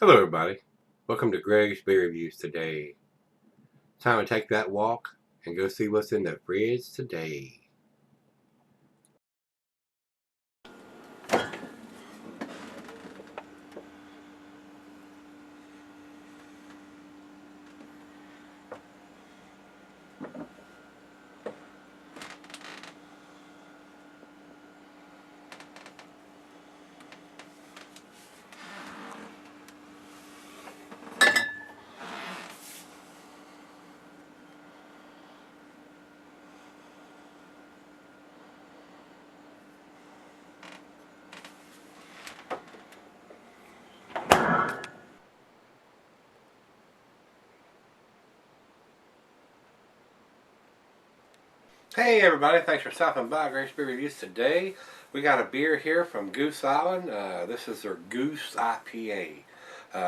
Hello everybody, welcome to Gregsbeerreviews today. Time to take that walk and go see what's in the fridge today. Hey everybody, thanks for stopping by Gregsbeerreviews today. We got a beer here from Goose Island. This is their Goose IPA.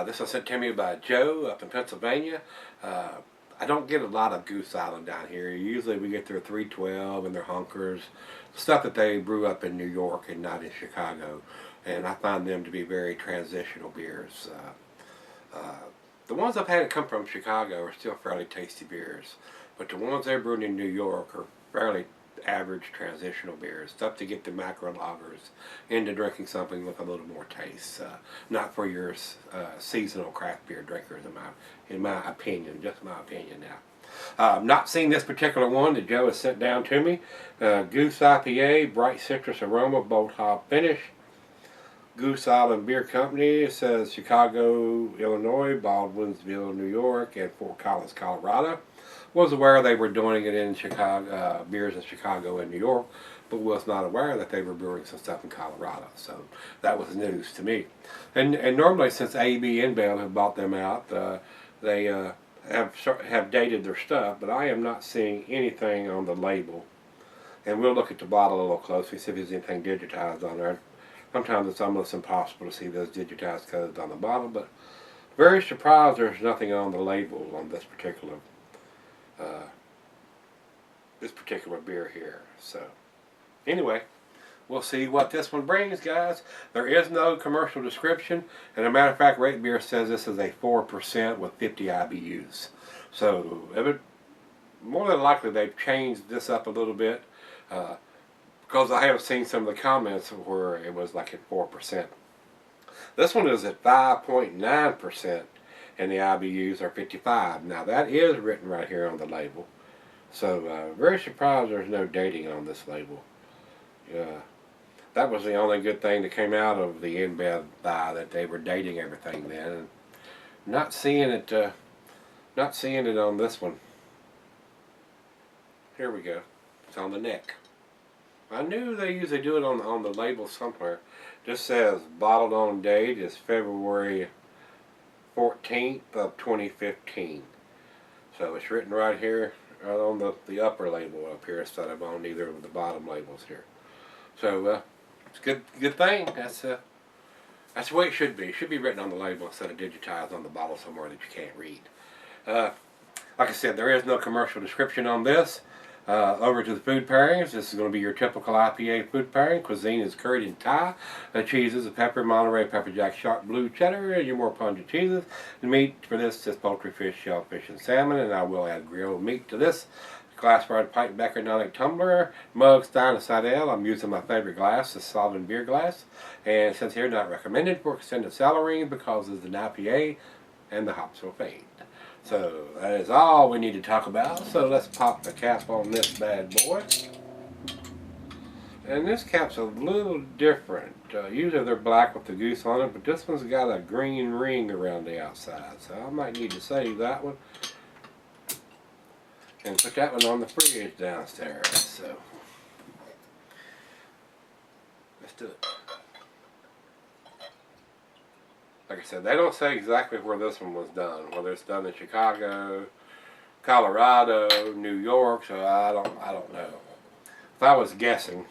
This was sent to me by Joe up in Pennsylvania. I don't get a lot of Goose Island down here. Usually we get their 312 and their Hunkers, stuff that they brew up in New York and not in Chicago. And I find them to be very transitional beers. The ones I've had that come from Chicago are still fairly tasty beers, but the ones they're brewing in New York are fairly average transitional beers, stuff to get the macro lagers into drinking something with a little more taste. Not for your seasonal craft beer drinkers, in my opinion, just my opinion now. Not seen this particular one that Joe has sent down to me. Goose IPA, bright citrus aroma, bold hop finish. Goose Island Beer Company. It says Chicago, Illinois, Baldwinsville, New York, and Fort Collins, Colorado. Was aware they were doing it in Chicago, beers in Chicago and New York, but was not aware that they were brewing some stuff in Colorado. So that was news to me. And normally, since AB InBev have bought them out, they have dated their stuff, but I am not seeing anything on the label. And we'll look at the bottle a little closely, see if there's anything digitized on there. Sometimes it's almost impossible to see those digitized codes on the bottle, but very surprised there's nothing on the label on this particular beer here. So anyway, we'll see what this one brings, guys. There is no commercial description, and as a matter of fact, Rate Beer says this is a 4% with 50 IBUs. So more than likely they've changed this up a little bit. Because I have seen some of the comments where it was like at 4%. This one is at 5.9% and the IBUs are 55. Now that is written right here on the label. So very surprised there's no dating on this label. That was the only good thing that came out of the InBev buy, that they were dating everything then. And not seeing it on this one. Here we go. It's on the neck. I knew they usually do it on the label somewhere. Just says bottled on date is February 14th of 2015. So it's written right here on the upper label up here instead of on either of the bottom labels here. So it's a good thing. That's the way it should be. It should be written on the label instead of digitized on the bottle somewhere that you can't read. Like I said, there is no commercial description on this. Over to the food pairings. This is going to be your typical IPA food pairing. Cuisine is curried in Thai. The cheeses are pepper, Monterey, pepper jack, sharp blue cheddar, and your more pungent cheeses. The meat for this is poultry, fish, shellfish, and salmon, and I will add grilled meat to this. Glass-fired pint Becker non tumbler, mug, stein, and Sidel. I'm using my favorite glass, the solid beer glass. And since here, not recommended for extended cellaring because it's an IPA and the hops will fade. So that is all we need to talk about. So let's pop the cap on this bad boy. And this cap's a little different. Usually they're black with the goose on it, but this one's got a green ring around the outside. So I might need to save that one and put that one on the fridge downstairs. So let's do it. Like I said, they don't say exactly where this one was done, whether it's done in Chicago, Colorado, New York, so I don't know. If I was guessing,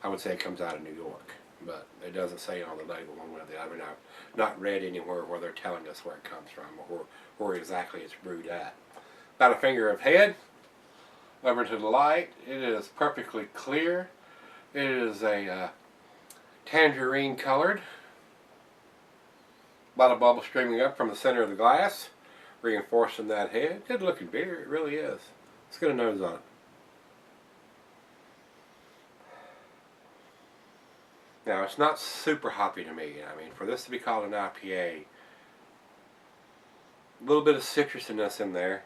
I would say it comes out of New York, but it doesn't say on the label one way or the other. I mean, I've not read anywhere where they're telling us where it comes from or where exactly it's brewed at. About a finger of head, over to the light. It is perfectly clear. It is a tangerine colored. A lot of bubble streaming up from the center of the glass, reinforcing that head. Good looking beer, it really is. Let's get a nose on it. Now, it's not super hoppy to me. I mean, for this to be called an IPA, a little bit of citrusiness in there.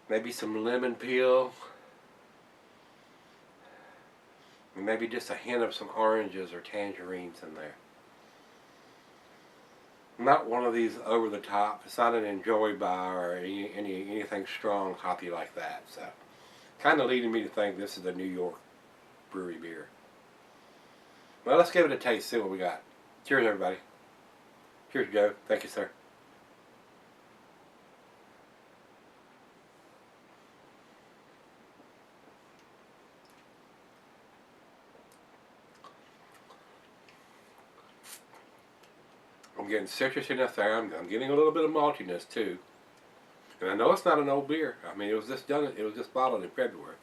Maybe some lemon peel. And maybe just a hint of some oranges or tangerines in there. Not one of these over the top. It's not an Enjoy Bar or anything strong hoppy like that. So, kind of leading me to think this is a New York brewery beer. Well, let's give it a taste, see what we got. Cheers, everybody. Cheers, Joe. Thank you, sir. I'm getting citrusiness there. I'm getting a little bit of maltiness too. And I know it's not an old beer. I mean, it was just done. It was just bottled in February.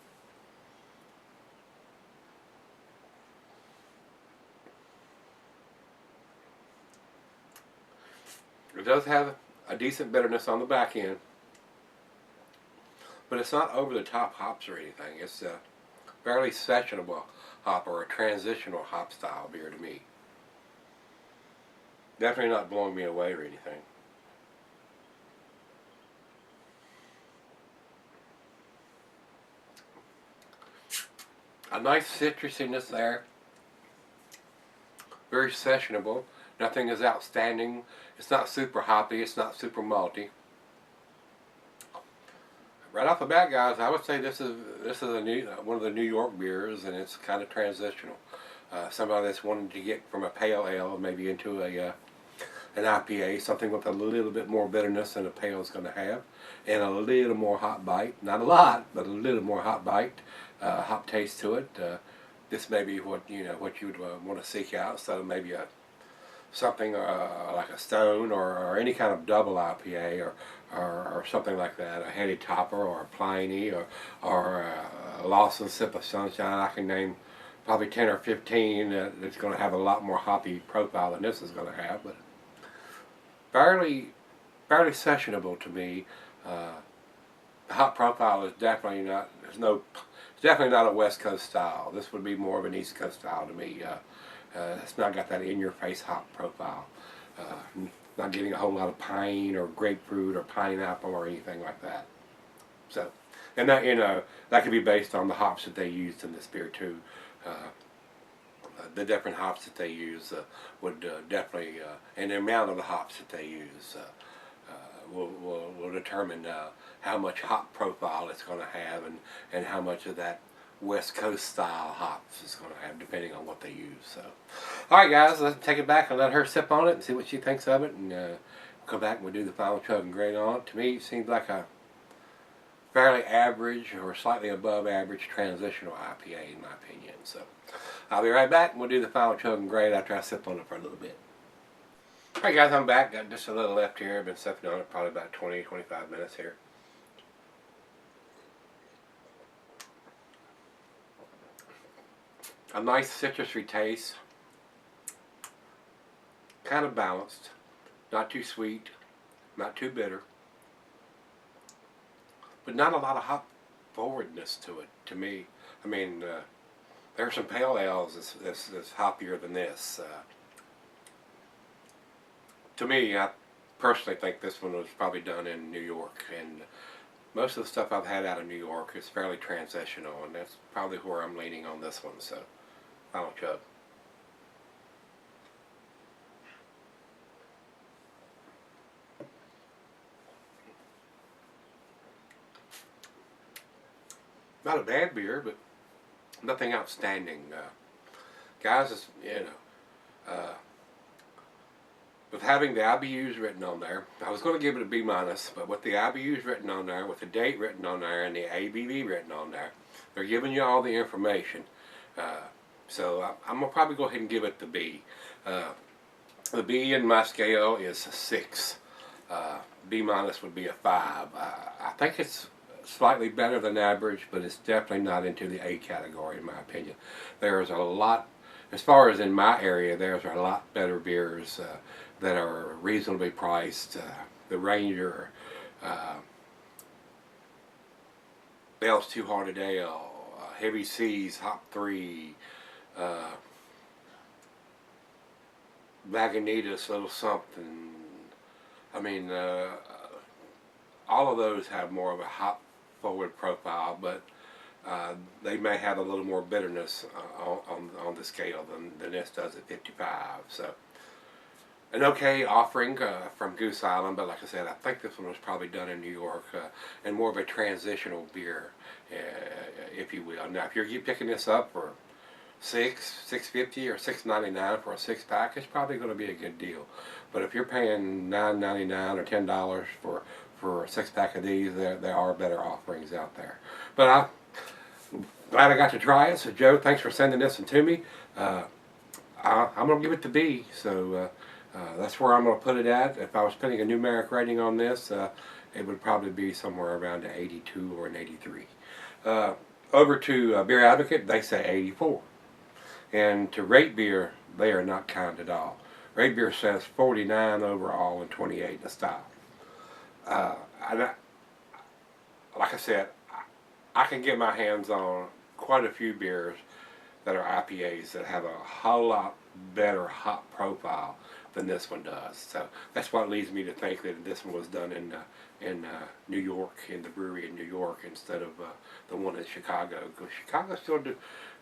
It does have a decent bitterness on the back end, but it's not over the top hops or anything. It's a fairly sessionable hop or a transitional hop style beer to me. Definitely not blowing me away or anything. A nice citrusiness there. Very sessionable. Nothing is outstanding. It's not super hoppy. It's not super malty. Right off the bat, guys, I would say this is one of the New York beers, and it's kind of transitional. Somebody that's wanting to get from a pale ale maybe into an IPA, something with a little bit more bitterness than a pale is going to have, and a little more hop bite. Not a lot, but a little more hop bite, hop taste to it. This may be what you would want to seek out instead of maybe something like a Stone or any kind of double IPA or something like that, a Heady Topper or a Pliny or a Lawson Sip of Sunshine. I can name probably 10 or 15 that's going to have a lot more hoppy profile than this is going to have, but fairly sessionable to me. The hop profile is definitely not. It's definitely not a West Coast style. This would be more of an East Coast style to me. It's not got that in-your-face hop profile. Not getting a whole lot of pine or grapefruit or pineapple or anything like that. So, and that that could be based on the hops that they used in this beer too. The different hops that they use would definitely, and the amount of the hops that they use will determine how much hop profile it's going to have and how much of that West Coast style hops it's going to have, depending on what they use. So, all right, guys, let's take it back and let her sip on it and see what she thinks of it, and we'll come back and we'll do the final chug and grade on it. To me, it seems like a fairly average or slightly above average transitional IPA, in my opinion. So, I'll be right back and we'll do the final chug and grade after I sip on it for a little bit. All right, guys, I'm back. Got just a little left here. I've been sipping on it probably about 20-25 minutes here. A nice citrusy taste, kind of balanced, not too sweet, not too bitter, but not a lot of hop forwardness to it, to me. I mean, there are some pale ales that's hoppier than this. To me, I personally think this one was probably done in New York, and most of the stuff I've had out of New York is fairly transitional, and that's probably where I'm leaning on this one. So, final chug. Not a bad beer, but nothing outstanding. Guys, it's, with having the IBUs written on there, I was going to give it a B-, but with the IBUs written on there, with the date written on there, and the ABV written on there, they're giving you all the information. So I'm going to probably go ahead and give it the B. The B in my scale is a 6. B- would be a 5. I think it's slightly better than average, but it's definitely not into the A category in my opinion. There is a lot as far as in my area, there's a lot better beers that are reasonably priced. The Ranger, Bell's Two Hearted Ale, Heavy Seas, Hop 3, Lagunitas, Little Something. I mean, all of those have more of a hop forward profile, but they may have a little more bitterness on the scale than this does at 55. So, an okay offering from Goose Island, but like I said, I think this one was probably done in New York, and more of a transitional beer, if you will. Now, if you're picking this up for $6.50 or $6.99 for a 6-pack, it's probably going to be a good deal. But if you're paying $9.99 or $10 for a 6-pack of these, there are better offerings out there. But I'm glad I got to try it. So Joe, thanks for sending this one to me. I'm going to give it to B. So that's where I'm going to put it at. If I was putting a numeric rating on this, it would probably be somewhere around an 82 or an 83. Over to Beer Advocate, they say 84. And to Rate Beer, they are not kind at all. Rate Beer says 49 overall and 28 in the style. Like I said, I can get my hands on quite a few beers that are IPAs that have a whole lot better hop profile than this one does. So that's what leads me to think that this one was done in New York, in the brewery in New York, instead of the one in Chicago. Because Chicago still do,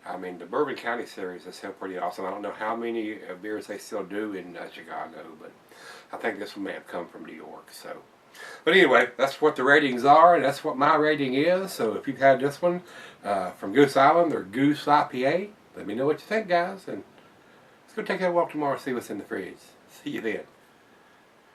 I mean, the Bourbon County series is still pretty awesome. I don't know how many beers they still do in Chicago, but I think this one may have come from New York. So, but anyway, that's what the ratings are, and that's what my rating is. So if you've had this one from Goose Island or Goose IPA, let me know what you think, guys. And let's go take that walk tomorrow and see what's in the fridge. See you then.